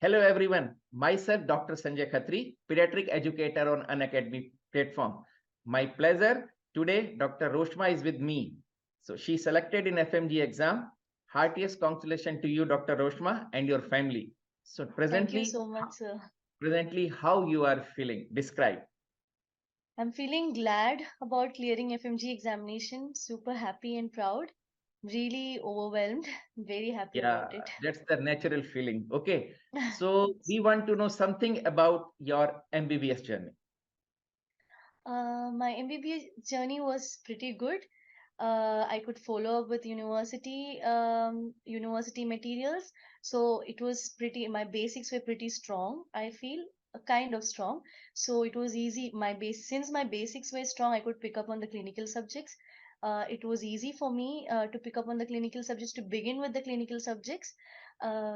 Hello everyone, myself Dr. Sanjay Khatri, pediatric educator on Unacademy platform. My pleasure. Today Dr. Roshma is with me. So she selected in FMGE exam. Heartiest congratulations to you Dr. Roshma and your family. So Thank you presently, so much, sir. presently how you are feeling? Describe. I'm feeling glad about clearing FMG examination, super happy and proud, really overwhelmed, very happy Yeah, about it. that's the natural feeling. Okay. So we want to know something about your MBBS journey. My MBBS journey was pretty good. I could follow up with university materials, so it was pretty. My basics were pretty strong. I feel kind of strong, so it was easy. Since my basics were strong, I could pick up on the clinical subjects. It was easy for me to pick up on the clinical subjects to begin with the clinical subjects.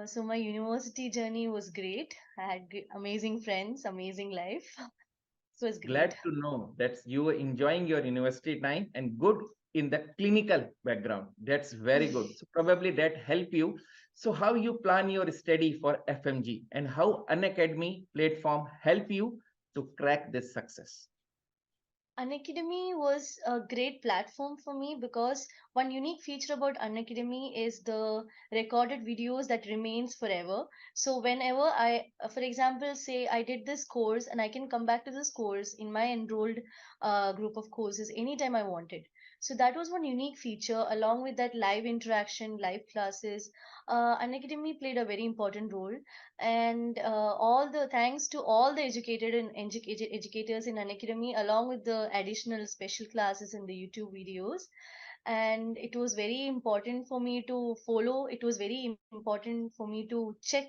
So my university journey was great. I had amazing friends, amazing life. It was Glad great. to know that you were enjoying your university time and good in the clinical background. That's very good. So probably that help you. So how you plan your study for FMG and how Unacademy platform help you to crack this success? Unacademy was a great platform for me because one unique feature about Unacademy is the recorded videos that remains forever. So whenever for example, say I did this course and I can come back to this course in my enrolled group of courses anytime I wanted. So that was one unique feature along with that live interaction, live classes. Unacademy played a very important role, and all the thanks to all the educated and educators in Unacademy along with the additional special classes in the YouTube videos. And it was very important for me to follow. It was very important for me to check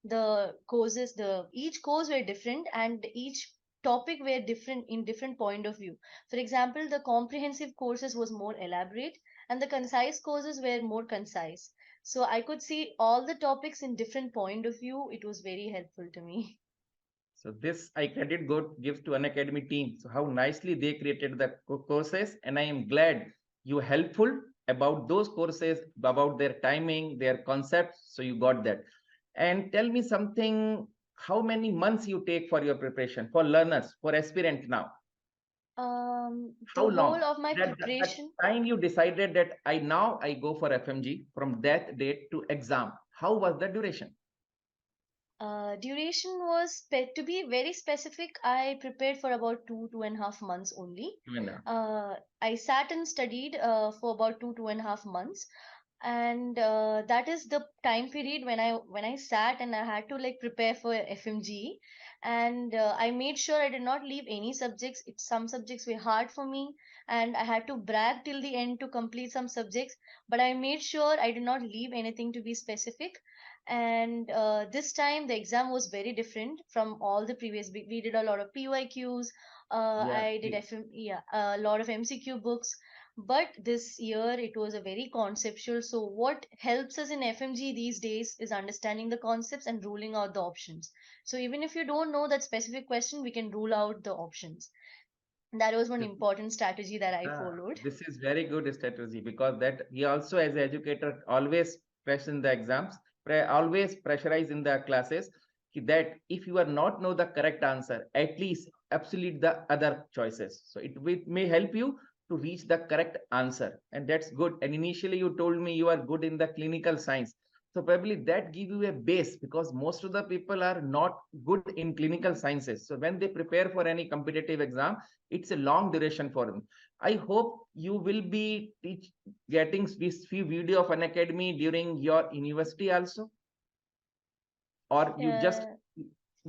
the courses. The each course were different and each topic were different in different point of view. For example, the comprehensive courses was more elaborate and the concise courses were more concise, so I could see all the topics in different point of view. It was very helpful to me. So this I credit good gives to Unacademy team. So how nicely they created the courses, and I am glad you helpful about those courses, about their timing, their concepts. So you got that. And tell me something. How many months you take for your preparation for learners, for aspirant now? How The whole long? of my That preparation. time you decided that I go for FMG from that date to exam. How was the duration? Duration was to be very specific. I prepared for about 2.5 months only. Even now. I sat and studied for about 2.5 months, and that is the time period when I sat and I had to like prepare for FMG, and I made sure I did not leave any subjects. Some subjects were hard for me, and I had to brag till the end to complete some subjects. But I made sure I did not leave anything to be specific, and this time the exam was very different from all the previous. We did a lot of PYQs. Yeah. I did yeah, a lot of MCQ books, but this year it was a very conceptual. So what helps us in FMG these days is understanding the concepts and ruling out the options. So even if you don't know that specific question, we can rule out the options. That was one important strategy that I Ah, followed. this is very good strategy because that we also as an educator always press in the exams, always pressurize in the classes that if you are not know the correct answer, at least absolute the other choices. So may help you to reach the correct answer, and that's good. And initially you told me you are good in the clinical science. So probably that give you a base because most of the people are not good in clinical sciences. So when they prepare for any competitive exam, it's a long duration for them. I hope you will be getting this few video of Unacademy during your university also, or you just Uh,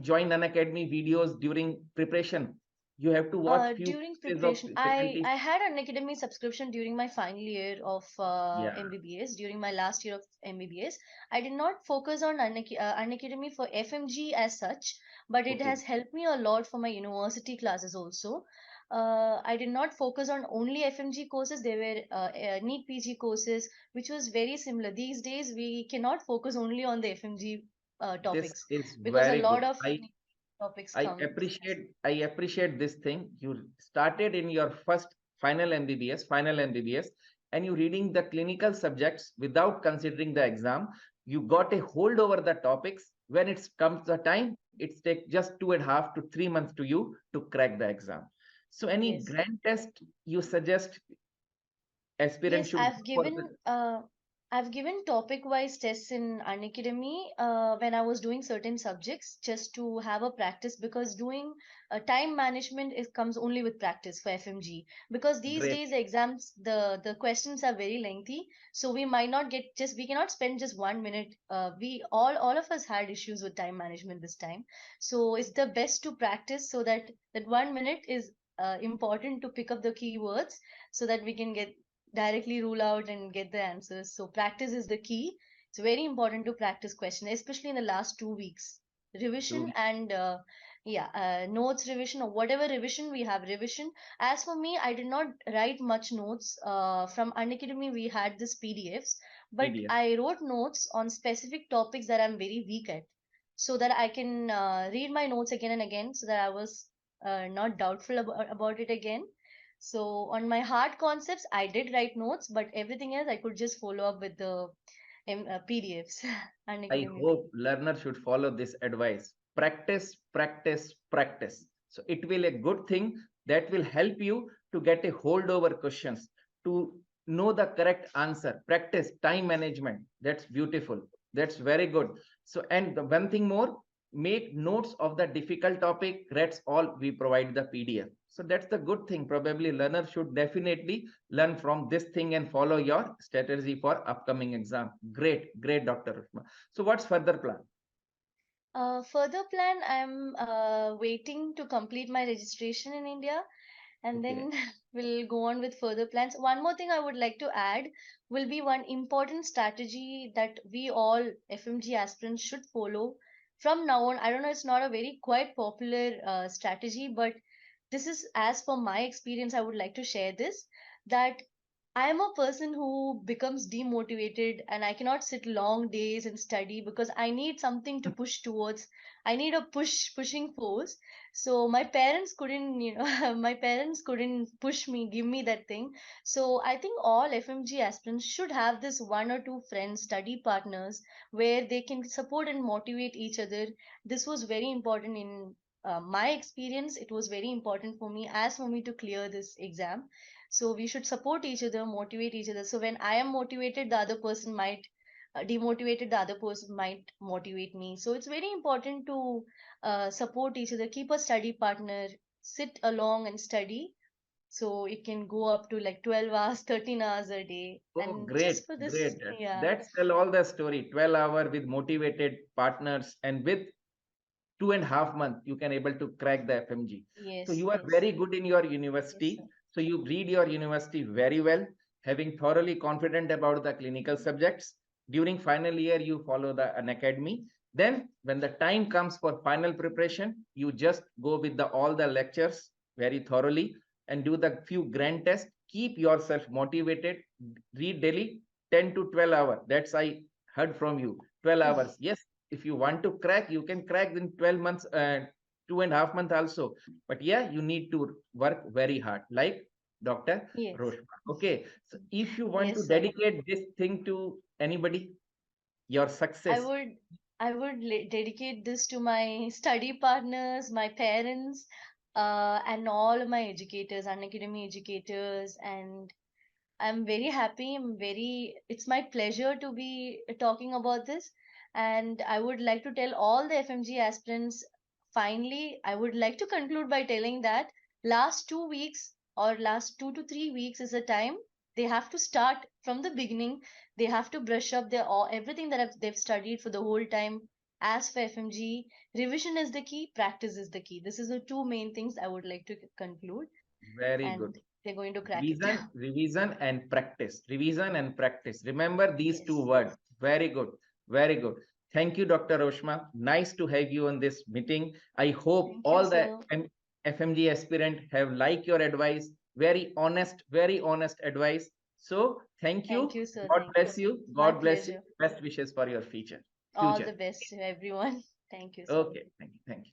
join Unacademy videos during preparation. You have to watch few During classes of preparation, faculty. I had an academy subscription during my final year of Yeah, MBBS. During my last year of MBBS, I did not focus on Unacademy for FMG as such, but it okay. has helped me a lot for my university classes also. I did not focus on only FMG courses. There were NEET PG courses, which was very similar. These days, we cannot focus only on the FMG This topics is because a very good. lot of topics come. I appreciate this thing. You started in your first final MBBS, and you reading the clinical subjects without considering the exam. You got a hold over the topics. When it comes the time, it's take just 2.5 to 3 months to you to crack the exam. So any Yes. grand test you suggest aspirant Yes, should go for the I've given topic wise tests in Unacademy when I was doing certain subjects just to have a practice, because doing time management is comes only with practice for FMG, because these great days the exams, the questions are very lengthy, so we might not get just we cannot spend just 1 minute. We all of us had issues with time management this time, so it's the best to practice so that that 1 minute is important to pick up the keywords so that we can get directly rule out and get the answers. So practice is the key. It's very important to practice question, especially in the last 2 weeks. Revision to and notes revision or whatever revision we have revision. As for me, I did not write much notes. From Unacademy, we had this PDFs, but PDF. I wrote notes on specific topics that I'm very weak at, so that I can read my notes again and again, so that I was not doubtful about it again. So on my hard concepts, I did write notes, but everything else I could just follow up with the PDFs and I academic. hope learner should follow this advice. Practice, practice, practice. So it will a good thing that will help you to get a hold over questions, to know the correct answer. Practice time management. That's beautiful. That's very good. So and the one thing more, make notes of the difficult topic. That's all we provide the PDF. So that's the good thing. Probably learner should definitely learn from this thing and follow your strategy for upcoming exam. Great, great, Dr. Roshma. So what's further plan? Further plan, I'm waiting to complete my registration in India, and Okay. then we'll go on with further plans. One more thing I would like to add will be one important strategy that we all FMG aspirants should follow from now on. I don't know, it's not a very quite popular strategy, but this is as per my experience. I would like to share this, that I am a person who becomes demotivated and I cannot sit long days and study because I need something to push towards. I need a pushing force. So my parents couldn't, my parents couldn't push me, give me that thing. So I think all FMG aspirants should have this one or two friends, study partners, where they can support and motivate each other. This was very important in my experience. It was very important for me, as for me to clear this exam. So we should support each other, motivate each other. So when I am motivated, the other person might demotivated, the other person might motivate me. So it's very important to support each other, keep a study partner, sit along and study, so it can go up to like 12 hours, 13 hours a day. Oh, And great, just for this, great. yeah. That's tell all the story. 12 hour with motivated partners and with 2.5 months, you can able to crack the FMG. So Yes, you are yes, very good in your yes, sir. university. So you read your university very well, having thoroughly confident about the clinical subjects. During final year, you follow the an academy. Then when the time comes for final preparation, you just go with the all the lectures very thoroughly and do the few grand tests. Keep yourself motivated. Read daily 10 to 12 hours. That's I heard from you. 12 hours. Yes, if you want to crack, you can crack in 12 months and 2.5 months also. But yeah, you need to work very hard, like Dr. Yes, Roshma. Okay. So if you want to yes, sir. dedicate this thing to anybody, your I success. would dedicate this to my study partners, my parents, and all my educators, unacademy educators, and I'm very happy. It's my pleasure to be talking about this. And I would like to tell all the FMG aspirants, finally, I would like to conclude by telling that last 2 weeks or last 2 to 3 weeks is a time they have to start from the beginning. They have to brush up their all everything that they've studied for the whole time. As for FMG, revision is the key, practice is the key. This is the two main things I would like to conclude, Very good. and they're going to crack it. Revision, revision, and practice. Revision and practice. Remember these two Yes. words. Very good. Very good. Thank you, Dr. Roshma. Nice to have you on this meeting. I hope Thank you, all the sir. FMG aspirant have like your advice. Very honest advice. So thank Thank you. you, sir. God Thank you, bless sir. you. My God bless you. pleasure. Best wishes for your future. All Future. the best to everyone. Thank you, sir. Okay. Thank you. Thank you.